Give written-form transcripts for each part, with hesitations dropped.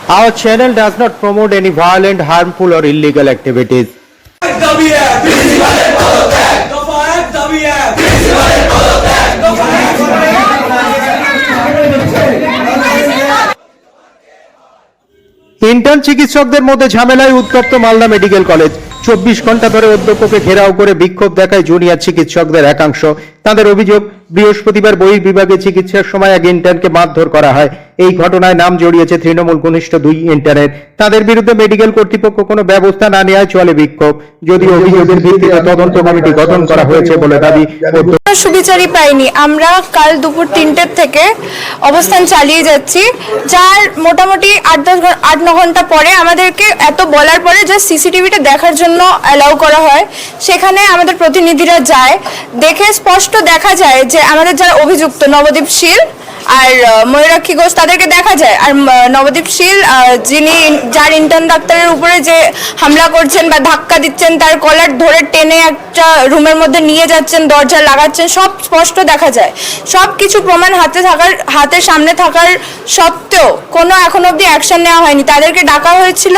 Our channel does not promote any violent, harmful or illegal activities. Intern চিকিৎসকদের মধ্যে ঝামেলায় উত্তপ্ত মালদা মেডিকেল কলেজ। 24 ঘন্টা ধরে অধ্যক্ষকে ঘেরাও করে বিক্ষোভ দেখায় জুনিয়র চিকিৎসকদের একাংশ। তাদের অভিযোগ, বৃহস্পতিবার বহির্বিভাগে চিকিৎসার সময় এক ইন্টার্নকে মারধর করা হয়। এই ঘটনায় নাম জড়িয়েছে তৃণমূল ঘনিষ্ঠ 2 ইন্টার্নের। তাদের বিরুদ্ধে মেডিকেল কর্তৃপক্ষ কোনো ব্যবস্থা না নেওয়ায় চলে বিক্ষোভ। যদিও অভিযোগের ভিত্তিতে তদন্ত কমিটি গঠন করা হয়েছে বলে দাবি। সুবিচারই পাইনি। আমরা কাল দুপুর 3টের থেকে অবস্থান চালিয়ে যাচ্ছি, যার মোটামুটি 8-9 ঘন্টা পরে আমাদেরকে এত বলার পরে যে সিসিটিভিটা দেখার জন্য অ্যালাউ করা হয়, সেখানে আমাদের প্রতিনিধিরা যায়। দেখে স্পষ্ট দেখা যায় যে আমাদের যারা অভিযুক্ত নবদ্বীপ শীল আর ময়ূরাক্ষী ঘোষ, তাদেরকে দেখা যায়। আর নবদ্বীপ শীল যার ইন্টার্ন ডাক্তারের উপরে যে হামলা করছেন বা ধাক্কা দিচ্ছেন, তার কলার ধরে টেনে একটা রুমের মধ্যে নিয়ে যাচ্ছেন, দরজা লাগাচ্ছেন, সব স্পষ্ট দেখা যায়। সব কিছু প্রমাণ হাতের সামনে থাকার সত্ত্বেও কোনো এখন অবধি অ্যাকশন নেওয়া হয়নি। তাদেরকে ডাকা হয়েছিল,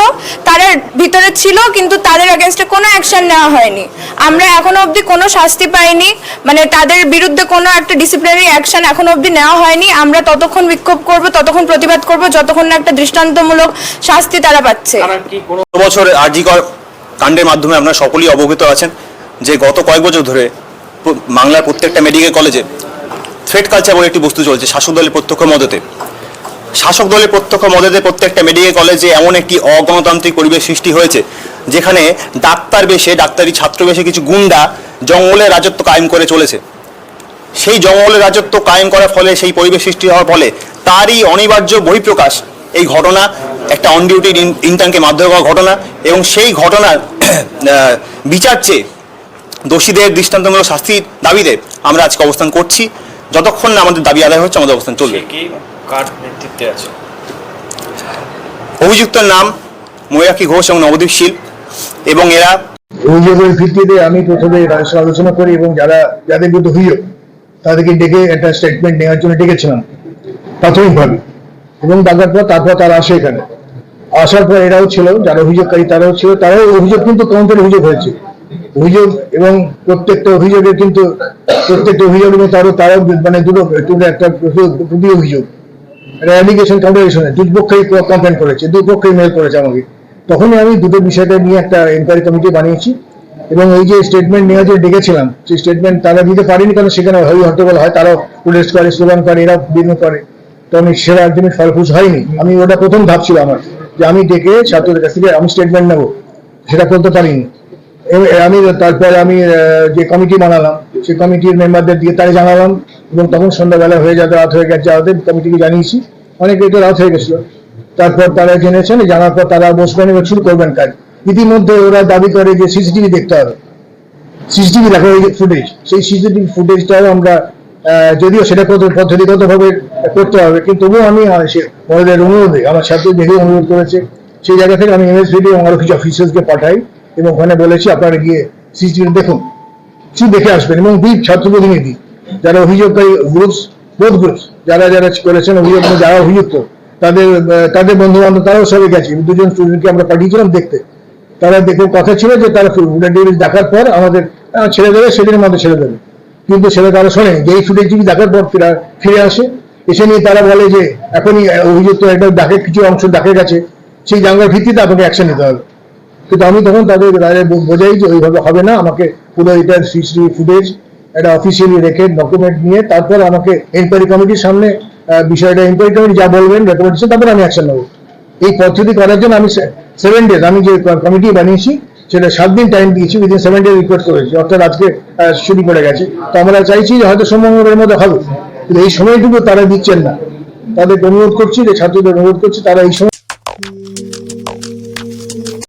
তারা ভিতরে ছিল, কিন্তু তাদের এগেনস্টে কোনো অ্যাকশন নেওয়া হয়নি। আমরা এখনো অবধি কোনো শাস্তি পাইনি, মানে তাদের বিরুদ্ধে কোনো একটা ডিসিপ্লিনারি অ্যাকশন এখনো অবধি নেওয়া হয়নি। আমরা ততক্ষণ বিক্ষোভ করব, ততক্ষণ প্রতিবাদ করব, যতক্ষণ না একটা দৃষ্টান্তমূলক শাস্তি তারা পাচ্ছে। বছর আরজিকর কাণ্ডের মাধ্যমে আপনারা সকলেই অবগত আছেন যে গত কয়েক বছর ধরে বাংলার প্রত্যেকটা মেডিকেল কলেজে থ্রেট কালচার বলে একটি বস্তু চলছে। শাসক দলের প্রত্যক্ষ মদতে প্রত্যেকটা মেডিকেল কলেজে এমন একটি অগণতান্ত্রিক পরিবেশ সৃষ্টি হয়েছে, যেখানে ডাক্তারি ছাত্র বেশে কিছু গুন্ডা জঙ্গলের রাজত্ব কায়েম করে চলেছে। সেই জঙ্গলের রাজত্ব কায়েম করার ফলে, সেই পরিবেশ সৃষ্টি হওয়ার ফলে তারই অনিবার্য বহিঃপ্রকাশ এই ঘটনা, একটা অন ডিউটি ইন্টার্নকে মারধর করার ঘটনা। এবং সেই ঘটনার বিচার চেয়ে দোষীদের দৃষ্টান্তমূলক শাস্তির দাবিতে আমরা আজকে অবস্থান করছি। যতক্ষণ না আমাদের দাবি আদায় হচ্ছে, আমাদের অবস্থান চলবে। কার নেতৃত্বে আছে? অভিযুক্তের নাম ময়ূরাক্ষী ঘোষ এবং নবদ্বীপ শীল, এবং এরা অভিযোগের ভিত্তিতে আমি প্রথমে আলোচনা করি এবং যাদের বিরুদ্ধে অভিযোগ তাদেরকে ডেকে একটা স্টেটমেন্ট নেওয়ার জন্য ডেকেছিলাম প্রাথমিকভাবে, এবং তারপর তারা আসে। এখানে আসার পর এরাও ছিল, যারা অভিযোগকারী তারাও ছিল, তারাও অভিযোগ কিন্তু কাউন্টার অভিযোগ হয়েছে অভিযোগ, এবং প্রত্যেকটা অভিযোগের কিন্তু তারাও মানে দুটো একটা দুটি অভিযোগ, অ্যালিগেশন কাউন্টারেশনে দুপক্ষেই কমপ্লেন করেছে, দুপক্ষেই মেল করেছে আমাকে। তখনই আমি দুটো বিষয়টা নিয়ে একটা এনকোয়ারি কমিটি বানিয়েছি, এবং এই যে স্টেটমেন্ট নেওয়ার জন্য ডেকেছিলাম, সেই স্টেটমেন্ট তারা দিতে পারেনি, কারণ সেখানে হট্টগোল হয়, তারাও প্রোটেস্ট করে, স্লোগান করে, এরা বিভিন্ন করে। তো আমি সেটা একদমই ফলপ্রসূ হয়নি। আমি ওটা প্রথম ধাপ ছিল আমার, যে আমি ডেকে ছাত্রদের কাছ থেকে আমি স্টেটমেন্ট নেবো, সেটা করতে পারিনি। তারপরে আমি যে কমিটি বানালাম, সেই কমিটির মেম্বারদের দিয়ে তারা জানালাম, এবং তখন সন্ধ্যাবেলা হয়ে যাতে রাত হয়ে গেছে, আমাদের কমিটিকে জানিয়েছি, অনেকে তো রাত হয়ে গেছিল। তারপর তারা জেনেছেন, জানার পর তারা বসবেন এবং শুরু করবেন কাজ। ইতিমধ্যে ওরা দাবি করে যে সিসিটিভি দেখতে হবে, সিসিটিভি দেখা ফুটেজ, সেই সিসিটিভি ফুটেজটাও আমরা, যদিও সেটা পদ্ধতিগতভাবে করতে হবে, কিন্তু তবুও আমি ওদের অনুরোধে, আমার ছাত্র দেখে অনুরোধ করেছে, সেই জায়গা থেকে আমি এমএসভিডি এবং আরো কিছু অফিসার্সকে পাঠাই, এবং ওখানে বলেছি আপনারা গিয়ে সিসিটিভি দেখুন, কিছু দেখে আসবেন। এবং 2 ছাত্র প্রতিনিধি যারা অভিযোগকারী বোধ গ্রুপস যারা করেছেন অভিযোগ, যারা অভিযুক্ত তাদের বন্ধু বান্ধব তারাও সবাই গেছে। 2জন স্টুডেন্টকে আমরা পাঠিয়েছিলাম দেখতে। তারা দেখে কথা ছিল যে তারা দেখার পর আমাদের ছেড়ে দেবে, সেদিনের মধ্যে ছেড়ে দেবে, কিন্তু সেটা তারা শোনে। যেই ফুটেজটি দেখার পর ফিরে আসে, এসে নিয়ে তারা বলে যে এখনই অভিযুক্ত একটা কিছু অংশ দেখা গেছে, সেই জায়গার ভিত্তিতে আপনাকে অ্যাকশন নিতে হবে। কিন্তু আমি তখন তাদের বোঝাই যে ওইভাবে হবে না, আমাকে পুরো এটার সিসিটিভি ফুটেজ একটা অফিসিয়ালি রেখে ডকুমেন্ট নিয়ে তারপর আমাকে এনকোয়ারি কমিটির সামনে বিষয়টা, এনকোয়ারি কমিটি যা বলবেন রেকমেন্ডেশন, তারপর আমি অ্যাকশন নেবো। এই পদ্ধতি করার জন্য আমি 7 days, আমি যে কমিটি বানিয়েছি সেটা 7 দিন টাইম দিয়েছি, উইদিন 7 days রিপোর্ট করেছি, অর্থাৎ আজকে ছুটি পড়ে গেছে। তো আমরা চাইছি যে হয়তো সোমবারের মধ্যে হবে, কিন্তু এই সময়টুকু তারা দিচ্ছেন না। তাদেরকে অনুরোধ করছি, যে ছাত্রদের অনুরোধ করছি, তারা এই সময়